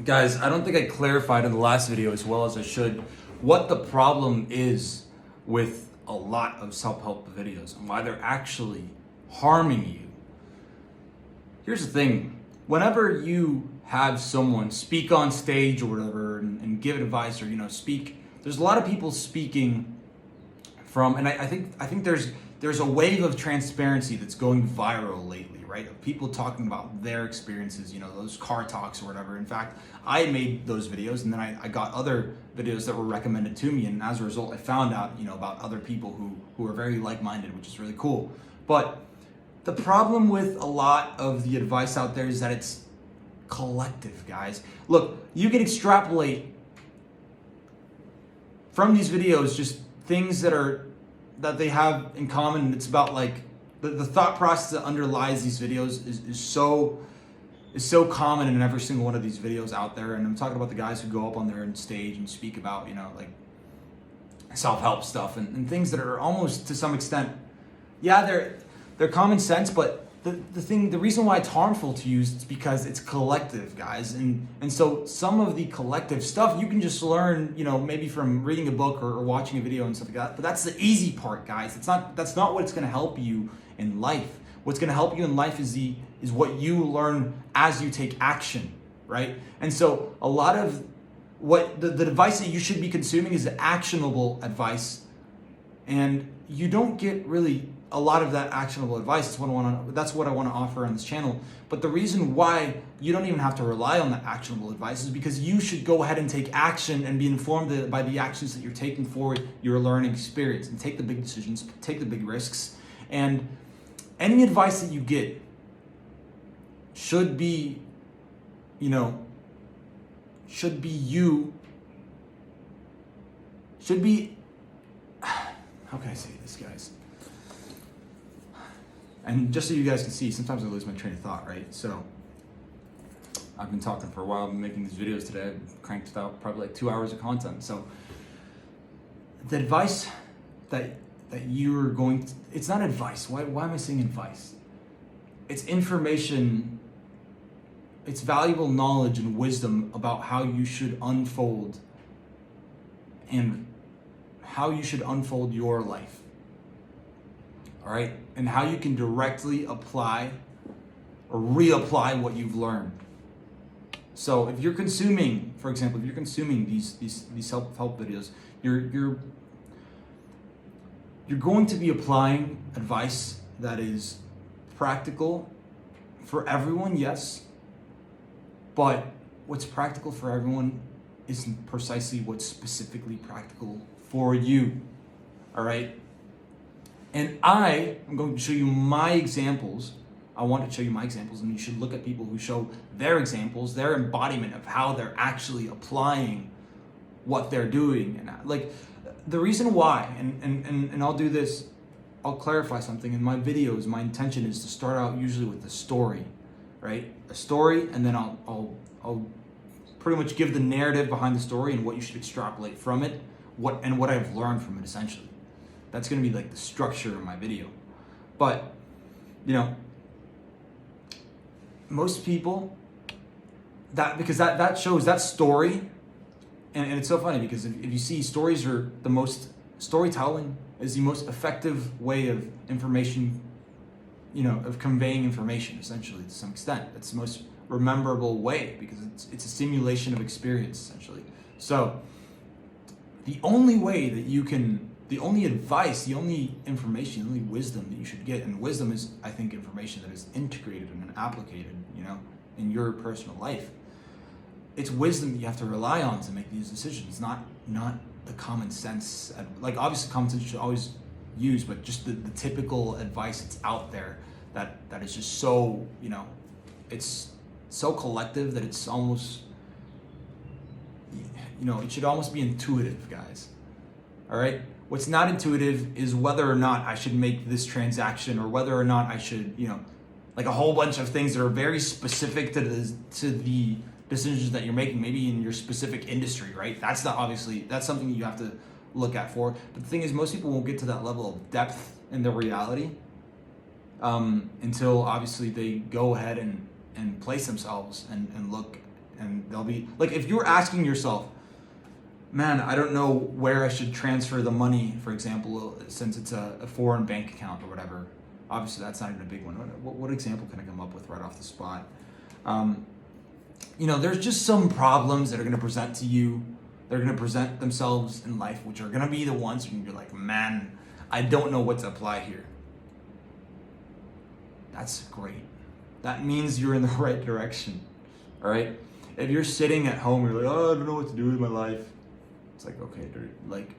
Guys, I don't think I clarified in the last video as well as I should what the problem is with a lot of self-help videos and why they're actually harming you. Here's the thing. Whenever you have someone speak on stage or whatever and give advice or speak, there's a lot of people speaking from, and I think there's a wave of transparency that's going viral lately, right? Of people talking about their experiences, those car talks or whatever. In fact, I made those videos and then I got other videos that were recommended to me, and as a result I found out, about other people who are very like-minded, which is really cool. But the problem with a lot of the advice out there is that it's collective, guys. Look, you can extrapolate from these videos just things that they have in common, and it's about like the thought process that underlies these videos is so common in every single one of these videos out there. And I'm talking about the guys who go up on there and stage and speak about like self-help stuff and things that are almost to some extent, yeah, they're common sense, but the reason why it's harmful to you is because it's collective, guys. And so some of the collective stuff you can just learn, maybe from reading a book or watching a video and stuff like that. But that's the easy part, guys. That's not what's going to help you in life. What's going to help you in life is what you learn as you take action, right? And so a lot of what the advice that you should be consuming is actionable advice, and you don't get really a lot of that actionable advice. That's what I want to offer on this channel. But the reason why you don't even have to rely on that actionable advice is because you should go ahead and take action and be informed by the actions that you're taking forward your learning experience, and take the big decisions, take the big risks. And any advice that you get should be, should be, how can I say this, guys? And just so you guys can see, sometimes I lose my train of thought, right? So I've been talking for a while. I've been making these videos today. I've cranked out probably like 2 hours of content. So the advice that you're going to, it's not advice. Why am I saying advice? It's information. It's valuable knowledge and wisdom about how you should unfold and how you should unfold your life. All right, and how you can directly apply or reapply what you've learned. So if you're consuming, for example, these self-help videos, you're going to be applying advice that is practical for everyone, yes, but what's practical for everyone isn't precisely what's specifically practical for you. All right. And I am going to show you my examples. I want to show you my examples, and you should look at people who show their examples, their embodiment of how they're actually applying what they're doing. And like the reason why, and I'll do this, I'll clarify something in my videos. My intention is to start out usually with a story, right? A story, and then I'll pretty much give the narrative behind the story and what you should extrapolate from it, what I've learned from it essentially. That's going to be like the structure of my video. But, most people, because that shows that story, and it's so funny because if you see, storytelling is the most effective way of information, of conveying information essentially to some extent. It's the most rememberable way because it's a simulation of experience essentially. So the only way that you can, the only advice, the only information, the only wisdom that you should get, and wisdom is, I think, information that is integrated and applicated, in your personal life. It's wisdom that you have to rely on to make these decisions, not the common sense. Like obviously common sense you should always use, but just the typical advice that's out there that is just so, it's so collective that it's almost, it should almost be intuitive, guys. All right? What's not intuitive is whether or not I should make this transaction, or whether or not I should, like a whole bunch of things that are very specific to the decisions that you're making, maybe in your specific industry, right? That's something you have to look at for. But the thing is, most people won't get to that level of depth in their reality until obviously they go ahead and place themselves and look And they'll be like, if you're asking yourself, man, I don't know where I should transfer the money, for example, since it's a foreign bank account or whatever. Obviously, that's not even a big one. What example can I come up with right off the spot? There's just some problems that are going to present to you. They're going to present themselves in life, which are going to be the ones when you're like, man, I don't know what to apply here. That's great. That means you're in the right direction. All right? If you're sitting at home, you're like, oh, I don't know what to do with my life. It's like, okay, dude, like,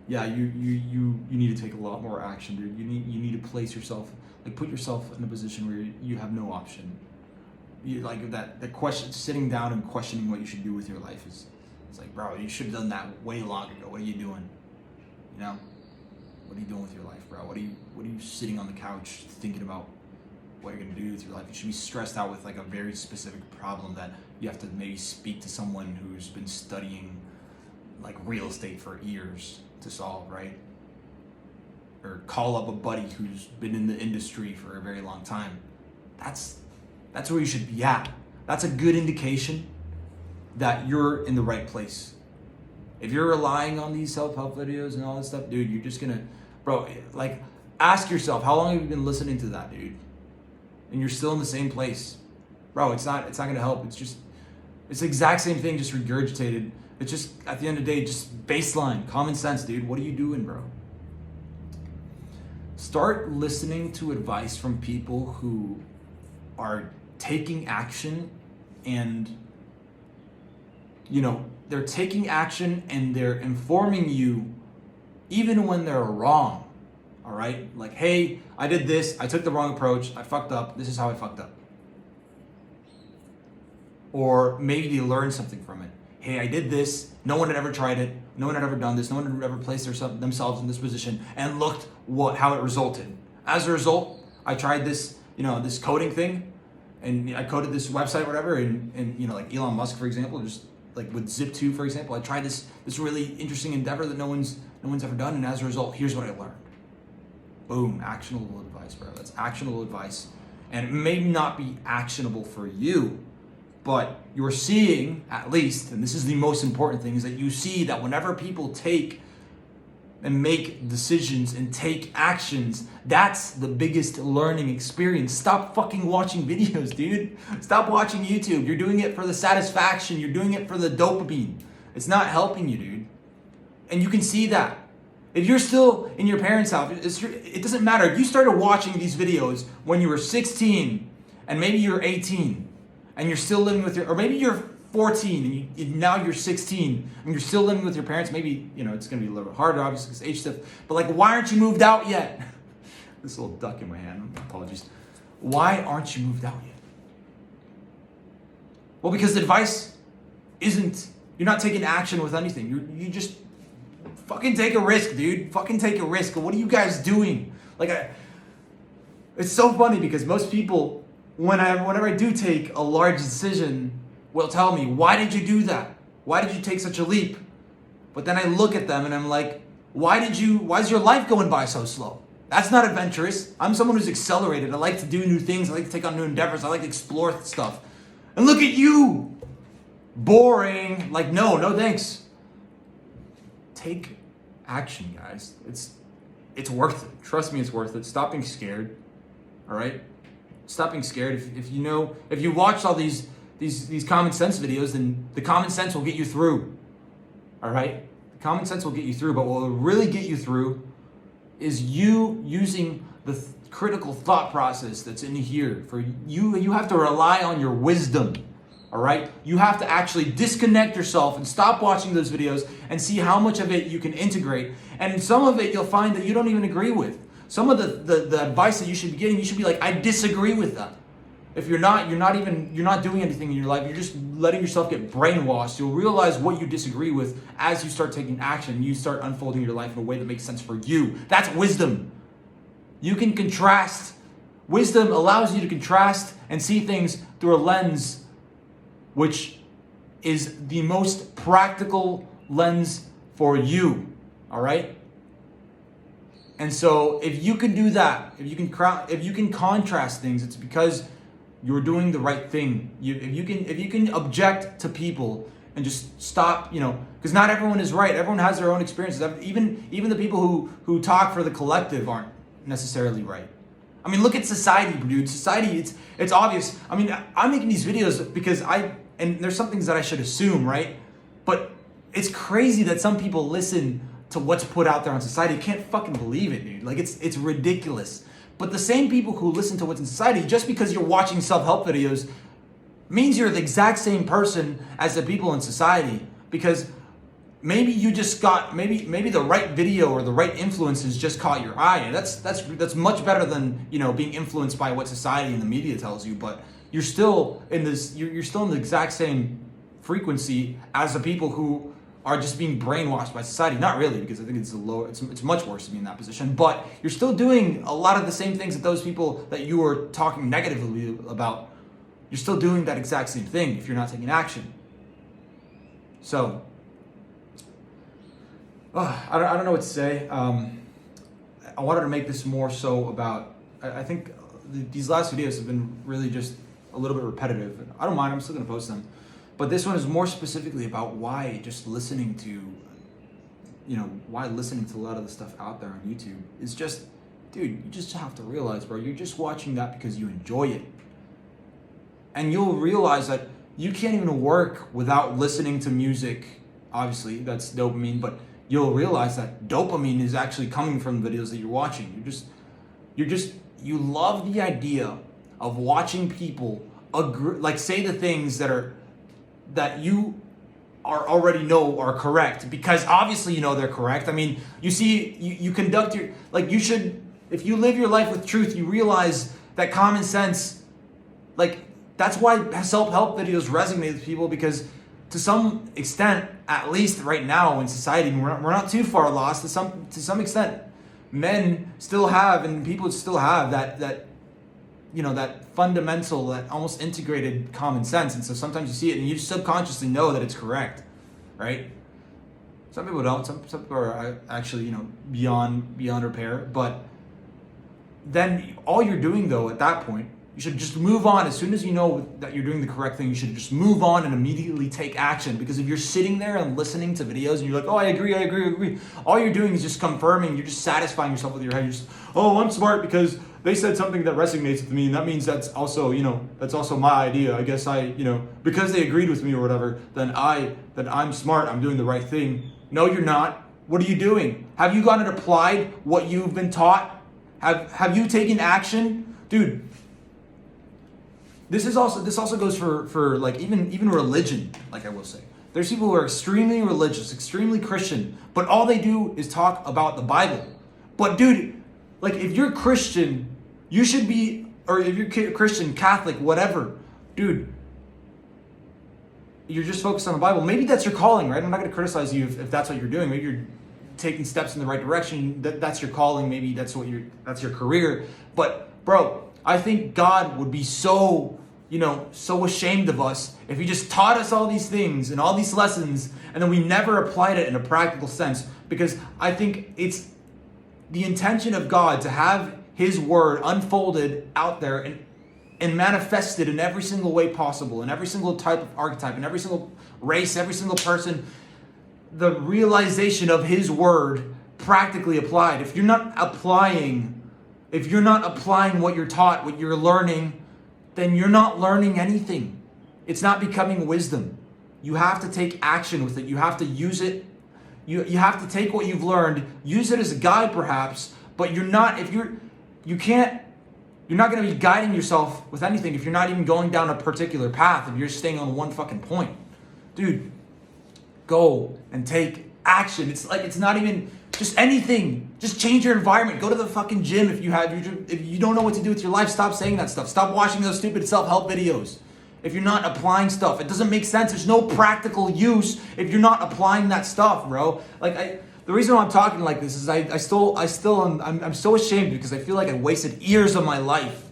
yeah, you need to take a lot more action, dude. You need to place yourself, like, put yourself in a position where you have no option. You like that question, sitting down and questioning what you should do with your life it's like, bro, you should have done that way long ago. What are you doing? What are you doing with your life, bro? What are you sitting on the couch thinking about what you're gonna do with your life? You should be stressed out with like a very specific problem that you have to maybe speak to someone who's been studying like real estate for years to solve, right? Or call up a buddy who's been in the industry for a very long time. That's where you should be at. That's a good indication that you're in the right place. If you're relying on these self-help videos and all this stuff, dude, you're just gonna, bro, like, ask yourself, how long have you been listening to that, dude? And you're still in the same place. Bro, it's not gonna help. It's the exact same thing, just regurgitated. It's just, at the end of the day, just baseline, common sense, dude. What are you doing, bro? Start listening to advice from people who are taking action and, they're taking action and they're informing you even when they're wrong. All right? Like, hey, I did this. I took the wrong approach. I fucked up. This is how I fucked up. Or maybe they learned something from it. Hey, I did this. No one had ever tried it. No one had ever done this. No one had ever placed themselves in this position and looked how it resulted. As a result, I tried this, this coding thing, and I coded this website, whatever, and like Elon Musk, for example, just like with Zip2, for example, I tried this really interesting endeavor that no one's ever done, and as a result, here's what I learned. Boom, actionable advice, bro. That's actionable advice. And it may not be actionable for you, but you're seeing, at least, and this is the most important thing, is that you see that whenever people take and make decisions and take actions, that's the biggest learning experience. Stop fucking watching videos, dude. Stop watching YouTube. You're doing it for the satisfaction. You're doing it for the dopamine. It's not helping you, dude. And you can see that. If you're still in your parents' house, it doesn't matter. If you started watching these videos when you were 16 and maybe you're 18 and you're still living with or maybe you're 14 and now you're 16 and you're still living with your parents, maybe, it's going to be a little bit harder, obviously, because age stuff, but like, why aren't you moved out yet? This little duck in my hand, apologies. Why aren't you moved out yet? Well, because the advice you're not taking action with anything. You just fucking take a risk, dude. Fucking take a risk. What are you guys doing? It's so funny because most people, whenever I do take a large decision, will tell me, why did you do that? Why did you take such a leap? But then I look at them and I'm like, why is your life going by so slow? That's not adventurous. I'm someone who's accelerated. I like to do new things. I like to take on new endeavors. I like to explore stuff. And look at you. Boring. Like, no thanks. Take action, guys. It's worth it. Trust me, it's worth it. Stop being scared. All right? Stop being scared. If you watched all these common sense videos, then the common sense will get you through. All right? The common sense will get you through, but what will really get you through is you using the critical thought process that's in here. For you have to rely on your wisdom. All right? You have to actually disconnect yourself and stop watching those videos and see how much of it you can integrate. And some of it you'll find that you don't even agree with. Some of the advice that you should be getting, you should be like, I disagree with that. If you're not doing anything in your life, you're just letting yourself get brainwashed. You'll realize what you disagree with as you start taking action. You start unfolding your life in a way that makes sense for you. That's wisdom. You can contrast. Wisdom allows you to contrast and see things through a lens which is the most practical lens for you. All right? And so if you can do that, if you can contrast things, it's because you're doing the right thing. If you can object to people and just stop, because not everyone is right. Everyone has their own experiences. Even the people who talk for the collective aren't necessarily right. I mean, look at society, dude. Society, it's obvious. I mean, I'm making these videos because and there's some things that I should assume, right? But it's crazy that some people listen to what's put out there on society. You can't fucking believe it, dude. Like, it's ridiculous. But the same people who listen to what's in society, just because you're watching self-help videos, means you're the exact same person as the people in society. Because maybe you just got, maybe the right video or the right influences just caught your eye. And that's much better than, being influenced by what society and the media tells you. But you're still in this, you're still in the exact same frequency as the people who are just being brainwashed by society. Not really, because I think it's much worse to be in that position, but you're still doing a lot of the same things that those people that you were talking negatively about, you're still doing that exact same thing if you're not taking action. So, I don't know what to say. I wanted to make this more so about, I think these last videos have been really just a little bit repetitive. I don't mind, I'm still gonna post them. But this one is more specifically about why listening to a lot of the stuff out there on YouTube is just, dude, you just have to realize, bro, you're just watching that because you enjoy it. And you'll realize that you can't even work without listening to music. Obviously, that's dopamine, but you'll realize that dopamine is actually coming from the videos that you're watching. You love the idea of watching people agree, like say the things that you already know are correct, because obviously they're correct. I mean, you conduct your, like, you should, if you live your life with truth, you realize that common sense, like, that's why self-help videos resonate with people, because to some extent, at least right now in society, we're not too far lost. To some extent, men still have, and people still have that fundamental, that almost integrated common sense. And so sometimes you see it and you subconsciously know that it's correct, right? Some people don't. Some people are actually, beyond repair. But then all you're doing, though, at that point, you should just move on. As soon as you know that you're doing the correct thing, you should just move on and immediately take action. Because if you're sitting there and listening to videos and you're like, oh, I agree, all you're doing is just confirming, you're just satisfying yourself with your head. You're just, oh, I'm smart because they said something that resonates with me, and that means that's also, that's also my idea. I guess because they agreed with me or whatever, then I'm smart, I'm doing the right thing. No, you're not. What are you doing? Have you gone and applied what you've been taught? Have you taken action? Dude, this also goes for like even religion, like I will say. There's people who are extremely religious, extremely Christian, but all they do is talk about the Bible. But dude, like, if you're Christian, you should be, or if you're Christian, Catholic, whatever, dude, you're just focused on the Bible. Maybe that's your calling, right? I'm not going to criticize you if that's what you're doing. Maybe you're taking steps in the right direction. That's your calling. Maybe that's your career. But bro, I think God would be so ashamed of us if he just taught us all these things and all these lessons and then we never applied it in a practical sense. Because I think it's the intention of God to have his word unfolded out there and manifested in every single way possible, in every single type of archetype, in every single race, every single person, the realization of his word practically applied. If you're not applying what you're taught, what you're learning, then you're not learning anything. It's not becoming wisdom. You have to take action with it. You have to use it. You have to take what you've learned, use it as a guide perhaps, but you're not going to be guiding yourself with anything if you're not even going down a particular path, if you're just staying on one fucking point. Dude, go and take action. It's not even just anything. Just change your environment. Go to the fucking gym if you don't know what to do with your life. Stop saying that stuff. Stop watching those stupid self-help videos. If you're not applying stuff, it doesn't make sense. There's no practical use if you're not applying that stuff, bro. Like, the reason why I'm talking like this is I'm so ashamed because I feel like I wasted years of my life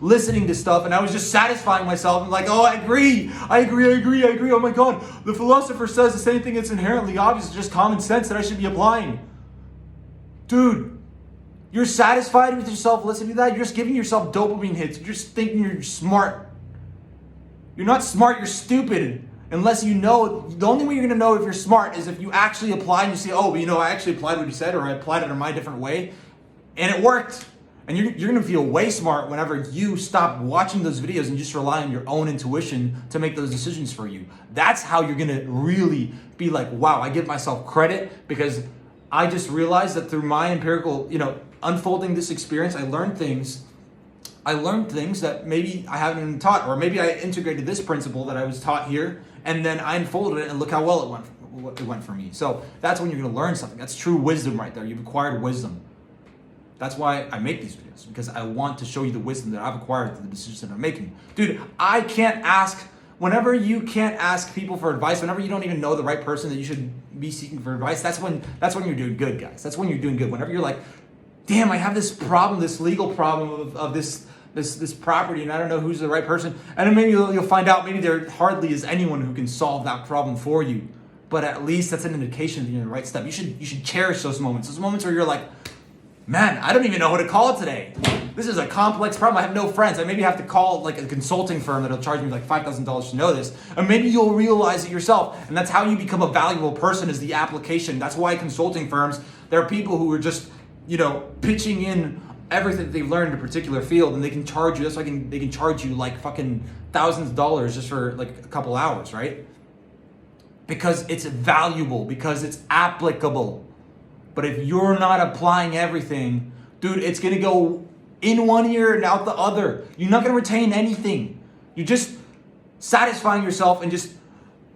listening to stuff, and I was just satisfying myself and like, oh, I agree. Oh my God, the philosopher says the same thing that's inherently obvious, just common sense that I should be applying. Dude, you're satisfied with yourself listening to that, you're just giving yourself dopamine hits. You're just thinking you're smart. You're not smart, you're stupid. Unless you know, the only way you're gonna know if you're smart is if you actually apply and you say, oh, I actually applied what you said, or I applied it in my different way, and it worked. And you're gonna feel way smart whenever you stop watching those videos and just rely on your own intuition to make those decisions for you. That's how you're gonna really be like, wow, I give myself credit because I just realized that through my empirical, unfolding this experience, I learned things that maybe I haven't been taught, or maybe I integrated this principle that I was taught here, and then I unfolded it, and look how well it went for me. So that's when you're gonna learn something. That's true wisdom right there. You've acquired wisdom. That's why I make these videos, because I want to show you the wisdom that I've acquired through the decisions that I'm making. Dude, whenever you can't ask people for advice, whenever you don't even know the right person that you should be seeking for advice, that's when you're doing good, guys. That's when you're doing good. Whenever you're like, damn, I have this problem, this legal problem of this property, and I don't know who's the right person. And then maybe you'll find out maybe there hardly is anyone who can solve that problem for you. But at least that's an indication that you're in the right step. You should cherish those moments where you're like, man, I don't even know who to call today. This is a complex problem. I have no friends. I maybe have to call like a consulting firm that'll charge me like $5,000 to know this. And maybe you'll realize it yourself. And that's how you become a valuable person, is the application. That's why consulting firms, there are people who are just, pitching in everything that they've learned in a particular field, and they can charge you. That's why they can charge you like fucking thousands of dollars just for like a couple hours, right? Because it's valuable, because it's applicable. But if you're not applying everything, dude, it's gonna go in one ear and out the other. You're not gonna retain anything. You're just satisfying yourself, and just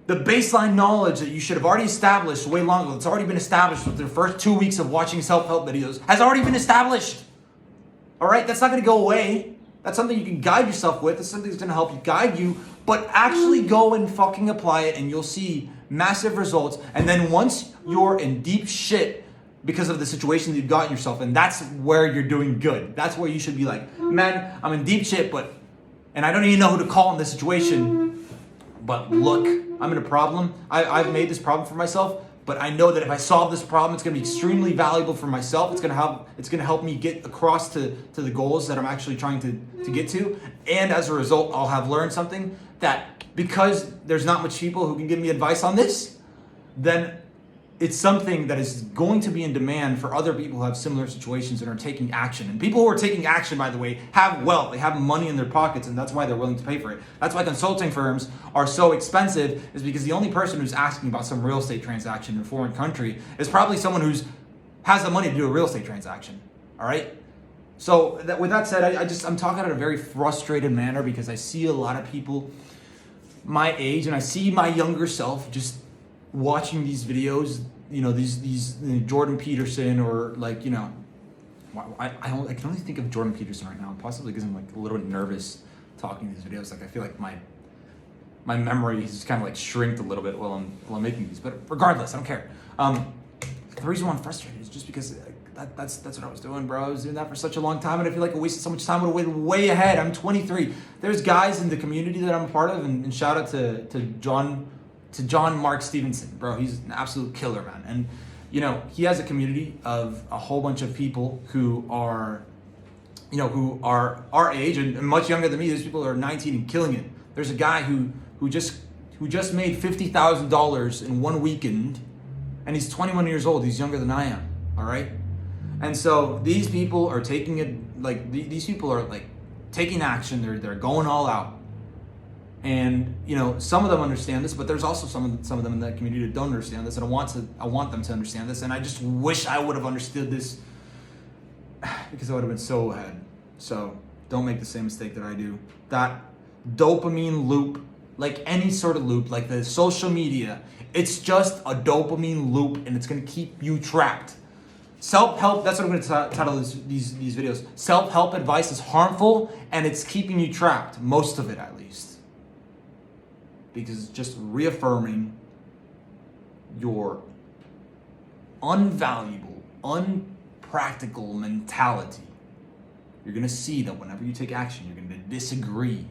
the baseline knowledge that you should have already established way long ago. It's already been established with the first 2 weeks of watching self-help videos. Has already been established. All right, that's not gonna go away. That's something you can guide yourself with. That's something that's gonna help you guide you. But actually go and fucking apply it, and you'll see massive results. And then once you're in deep shit because of the situation that you've gotten yourself in, that's where you're doing good. That's where you should be like, man, I'm in deep shit, and I don't even know who to call in this situation. But look, I'm in a problem. I've made this problem for myself, but I know that if I solve this problem, it's gonna be extremely valuable for myself. It's gonna help me get across to the goals that I'm actually trying to get to. And as a result, I'll have learned something that, because there's not much people who can give me advice on this, then it's something that is going to be in demand for other people who have similar situations and are taking action. And people who are taking action, by the way, have wealth. They have money in their pockets, and that's why they're willing to pay for it. That's why consulting firms are so expensive, is because the only person who's asking about some real estate transaction in a foreign country is probably someone who has the money to do a real estate transaction. All right? So with that said, I'm talking in a very frustrated manner, because I see a lot of people my age, and I see my younger self just watching these videos, these Jordan Peterson, or like, I can only think of Jordan Peterson right now, possibly because I'm like a little bit nervous talking these videos. Like I feel like my memory has kind of like shrinked a little bit while I'm making these. But regardless, I don't care. The reason why I'm frustrated is just because that's what I was doing, bro. I was doing that for such a long time, and I feel like I wasted so much time. I would have went way ahead. I'm 23. There's guys in the community that I'm a part of, and shout out to John Mark Stevenson, bro. He's an absolute killer, man. And he has a community of a whole bunch of people who are our age and much younger than me. These people are 19 and killing it. There's a guy who just made $50,000 in one weekend, and he's 21 years old. He's younger than I am. All right. And so these people are taking it, like these people are like taking action. They're going all out. And some of them understand this, but there's also some of them in that community that don't understand this, and I want them to understand this. And I just wish I would have understood this, because I would have been so ahead. So don't make the same mistake that I do. That dopamine loop, like any sort of loop, like the social media, it's just a dopamine loop, and it's gonna keep you trapped. Self-help, that's what I'm gonna title these videos. Self-help advice is harmful, and it's keeping you trapped, most of it at least. Because it's just reaffirming your unvaluable, unpractical mentality. You're gonna see that whenever you take action, you're gonna disagree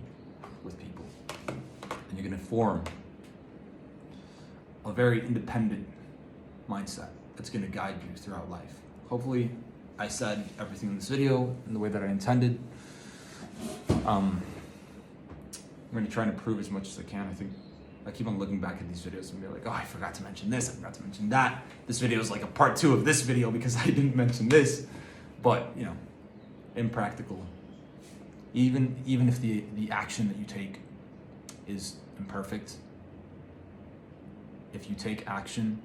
with people, and you're gonna form a very independent mindset that's gonna guide you throughout life. Hopefully I said everything in this video in the way that I intended. I'm going to try and improve as much as I can. I think I keep on looking back at these videos and be like, oh, I forgot to mention this, I forgot to mention that. This video is like a part 2 of this video because I didn't mention this. But, you know, impractical. Even if the action that you take is imperfect, if you take action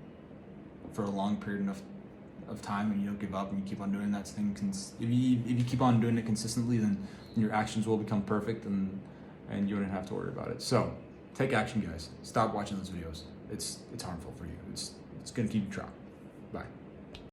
for a long period of time and you don't give up and you keep on doing that thing, if you keep on doing it consistently, then your actions will become perfect and you wouldn't have to worry about it. So take action, guys. Stop watching those videos. It's harmful for you. It's gonna keep you trapped. Bye.